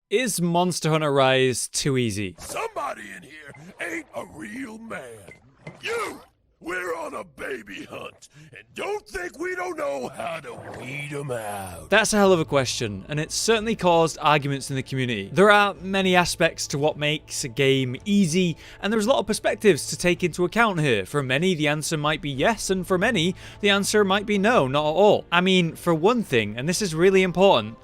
Is Monster Hunter Rise too easy? Somebody in here ain't a real man. You! We're on a baby hunt, and don't think we don't know how to weed them out. That's a hell of a question, and it's certainly caused arguments in the community. There are many aspects to what makes a game easy, and there's a lot of perspectives to take into account here. For many, the answer might be yes, and for many, the answer might be no, not at all. I mean, for one thing, and this is really important,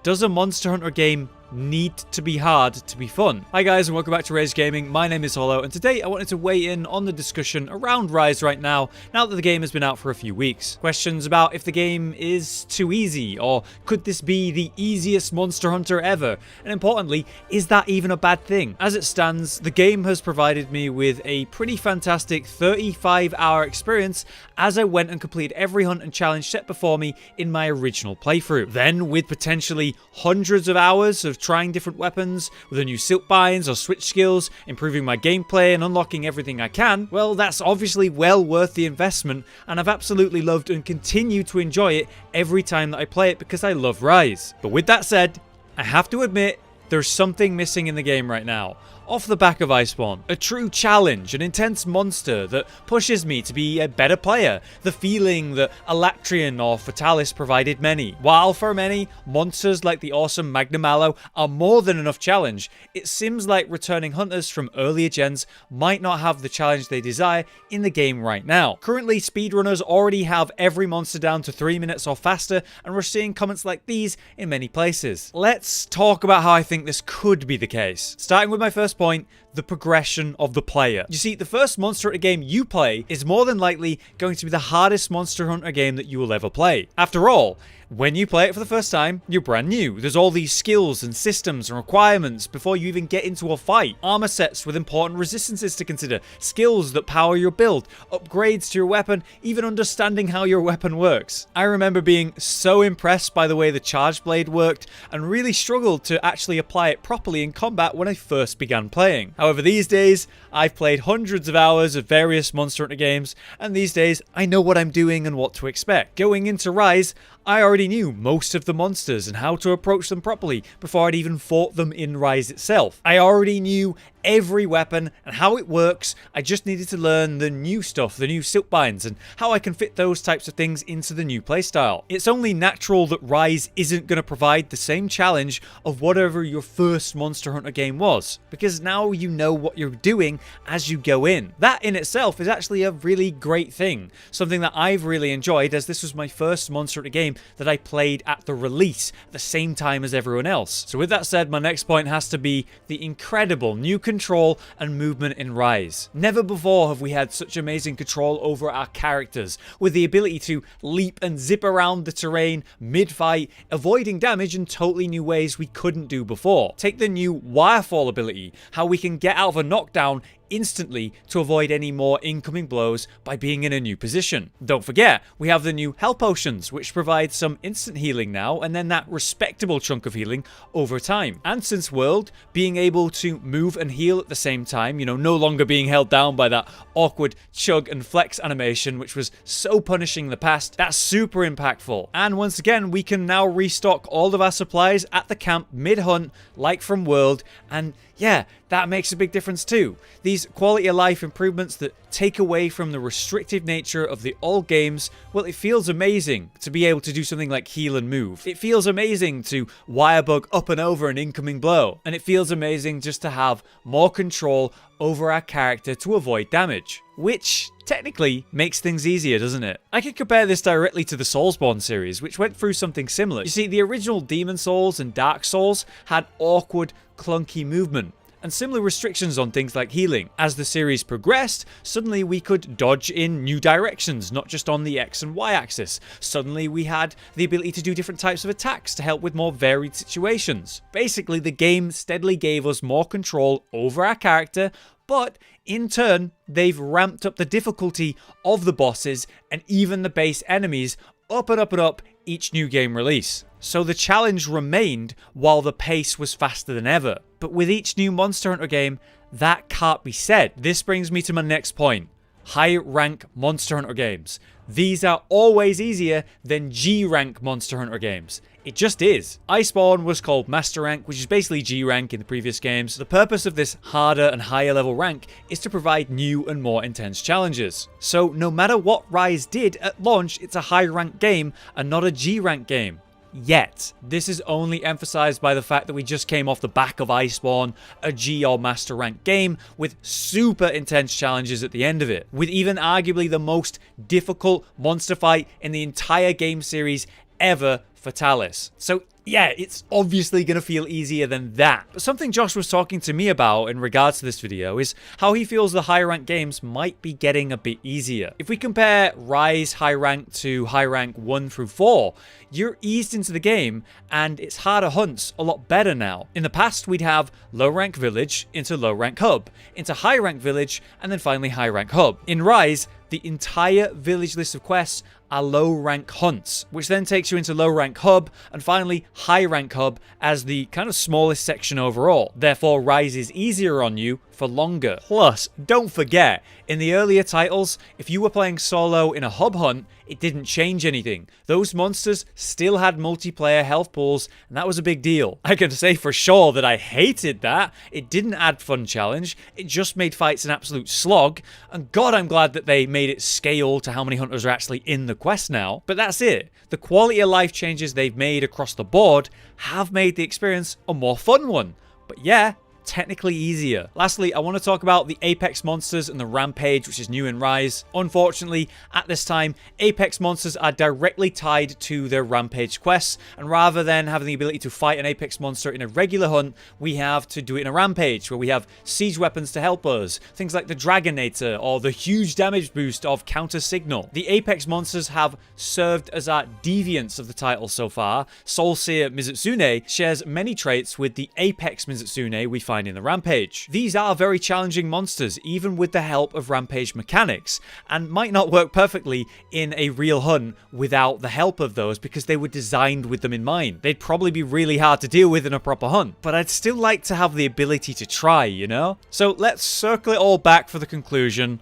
does a Monster Hunter game need to be hard to be fun? Hi guys, and welcome back to Rage Gaming. My name is Hollow, and today I wanted to weigh in on the discussion around Rise right now that the game has been out for a few weeks. Questions about if the game is too easy, or could this be the easiest Monster Hunter ever? And importantly, is that even a bad thing? As it stands, the game has provided me with a pretty fantastic 35-hour experience as I went and completed every hunt and challenge set before me in my original playthrough. Then, with potentially hundreds of hours of trying different weapons, with the new silk binds or switch skills, improving my gameplay and unlocking everything I can, well, that's obviously well worth the investment, and I've absolutely loved and continue to enjoy it every time that I play it because I love Rise. But with that said, I have to admit, there's something missing in the game right now. Off the back of Iceborne, a true challenge, an intense monster that pushes me to be a better player, the feeling that Electrian or Fatalis provided many. While for many, monsters like the awesome Magnum Mallow are more than enough challenge, it seems like returning hunters from earlier gens might not have the challenge they desire in the game right now. Currently, speedrunners already have every monster down to 3 minutes or faster, and we're seeing comments like these in many places. Let's talk about how I think this could be the case. Starting with my first point, the progression of the player. You see, the first Monster Hunter game you play is more than likely going to be the hardest Monster Hunter game that you will ever play. After all, when you play it for the first time, you're brand new. There's all these skills and systems and requirements before you even get into a fight. Armor sets with important resistances to consider, skills that power your build, upgrades to your weapon, even understanding how your weapon works. I remember being so impressed by the way the charge blade worked and really struggled to actually apply it properly in combat when I first began playing. However, these days, I've played hundreds of hours of various Monster Hunter games, and these days, I know what I'm doing and what to expect. Going into Rise, I already knew most of the monsters and how to approach them properly before I'd even fought them in Rise itself. I already knew every weapon and how it works. I just needed to learn the new stuff, the new silk binds, and how I can fit those types of things into the new playstyle. It's only natural that Rise isn't going to provide the same challenge of whatever your first Monster Hunter game was, because now you know what you're doing as you go in. That in itself is actually a really great thing, something that I've really enjoyed, as this was my first Monster Hunter game that I played at the release at the same time as everyone else. So with that said, my next point has to be the incredible new control and movement in Rise. Never before have we had such amazing control over our characters, with the ability to leap and zip around the terrain mid-fight, avoiding damage in totally new ways we couldn't do before. Take the new Wirefall ability, how we can get out of a knockdown instantly to avoid any more incoming blows by being in a new position. Don't forget, we have the new health potions, which provide some instant healing now, and then that respectable chunk of healing over time. And since World, being able to move and heal at the same time, no longer being held down by that awkward chug and flex animation, which was so punishing in the past, that's super impactful. And once again, we can now restock all of our supplies at the camp mid-hunt, like from World, and yeah, that makes a big difference too. These quality of life improvements that take away from the restrictive nature of the old games, well, it feels amazing to be able to do something like heal and move. It feels amazing to wirebug up and over an incoming blow. And it feels amazing just to have more control over our character to avoid damage. Which technically makes things easier, doesn't it? I can compare this directly to the Soulsborne series, which went through something similar. You see, the original Demon Souls and Dark Souls had awkward, clunky movement and similar restrictions on things like healing. As the series progressed, suddenly we could dodge in new directions, not just on the X and Y axis. Suddenly we had the ability to do different types of attacks to help with more varied situations. Basically, the game steadily gave us more control over our character, but in turn, they've ramped up the difficulty of the bosses and even the base enemies up and up and up each new game release. So the challenge remained while the pace was faster than ever. But with each new Monster Hunter game, that can't be said. This brings me to my next point. high rank Monster Hunter games. These are always easier than G rank Monster Hunter games. It just is. Iceborne was called Master Rank, which is basically G rank in the previous games. The purpose of this harder and higher level rank is to provide new and more intense challenges. So no matter what Rise did at launch, it's a high rank game and not a G rank game. Yet. This is only emphasized by the fact that we just came off the back of Iceborne, a G or Master Rank game with super intense challenges at the end of it, with even arguably the most difficult monster fight in the entire game series ever for Talis. So yeah, it's obviously going to feel easier than that. But something Josh was talking to me about in regards to this video is how he feels the higher rank games might be getting a bit easier. If we compare Rise high rank to high rank 1 through 4, you're eased into the game and its harder hunts a lot better now. In the past, we'd have low rank village into low rank hub, into high rank village, and then finally high rank hub. In Rise, the entire village list of quests are low rank hunts, which then takes you into low rank hub and finally high rank hub as the kind of smallest section overall. Therefore, Rise is easier on you for longer. Plus, don't forget, in the earlier titles, if you were playing solo in a hub hunt, it didn't change anything. Those monsters still had multiplayer health pools, and that was a big deal. I can say for sure that I hated that. It didn't add fun challenge, it just made fights an absolute slog, and God, I'm glad that they made it scale to how many hunters are actually in the quest now. But that's it. The quality of life changes they've made across the board have made the experience a more fun one. But yeah, technically easier. Lastly, I want to talk about the Apex monsters and the Rampage, which is new in Rise. Unfortunately, at this time, Apex monsters are directly tied to their Rampage quests, and rather than having the ability to fight an Apex monster in a regular hunt, we have to do it in a Rampage, where we have siege weapons to help us, things like the Dragonator or the huge damage boost of Counter Signal. The Apex monsters have served as our deviants of the title so far. Soulseer Mizutsune shares many traits with the Apex Mizutsune we find in the Rampage. These are very challenging monsters, even with the help of Rampage mechanics, and might not work perfectly in a real hunt without the help of those because they were designed with them in mind. They'd probably be really hard to deal with in a proper hunt, but I'd still like to have the ability to try, you know? So let's circle it all back for the conclusion.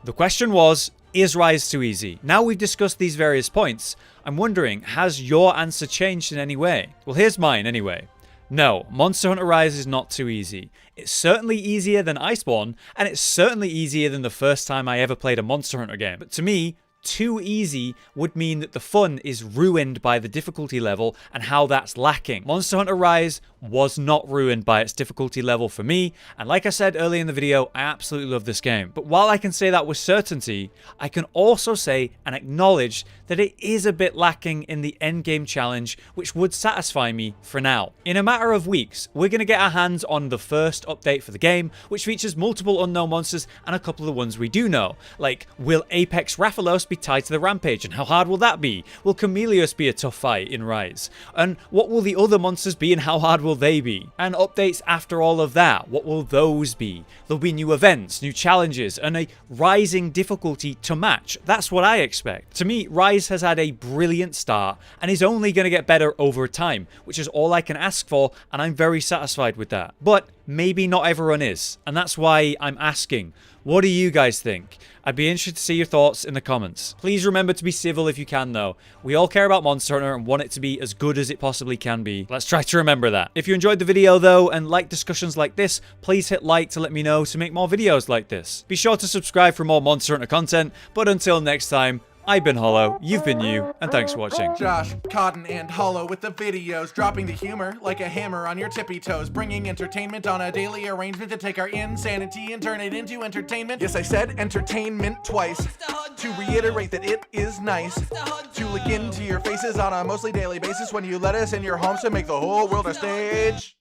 The question was, is Rise too easy? Now we've discussed these various points, I'm wondering, has your answer changed in any way? Well, here's mine anyway. No, Monster Hunter Rise is not too easy. It's certainly easier than Iceborne, and it's certainly easier than the first time I ever played a Monster Hunter game. But to me, too easy would mean that the fun is ruined by the difficulty level and how that's lacking. Monster Hunter Rise was not ruined by its difficulty level for me, and like I said earlier in the video, I absolutely love this game. But while I can say that with certainty, I can also say and acknowledge that it is a bit lacking in the endgame challenge, which would satisfy me for now. In a matter of weeks, we're going to get our hands on the first update for the game, which features multiple unknown monsters and a couple of the ones we do know. Like, will Apex Rathalos be tied to the Rampage, and how hard will that be? Will Chameleos be a tough fight in Rise? And what will the other monsters be, and how hard will they be? And updates after all of that, what will those be? There'll be new events, new challenges, and a rising difficulty to match. That's what I expect. To me, Rise has had a brilliant start and is only going to get better over time, which is all I can ask for, and I'm very satisfied with that. But maybe not everyone is, and that's why I'm asking, what do you guys think? I'd be interested to see your thoughts in the comments. Please remember to be civil if you can though. We all care about Monster Hunter and want it to be as good as it possibly can be. Let's try to remember that. If you enjoyed the video though and like discussions like this, please hit like to let me know to make more videos like this. Be sure to subscribe for more Monster Hunter content, but until next time, I've been Hollow, you've been you, and thanks for watching. Josh, Cotton, and Hollow with the videos, dropping the humor like a hammer on your tippy toes, bringing entertainment on a daily arrangement to take our insanity and turn it into entertainment. Yes, I said entertainment twice, to reiterate that it is nice to look into your faces on a mostly daily basis when you let us in your homes to make the whole world a stage.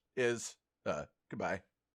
Goodbye.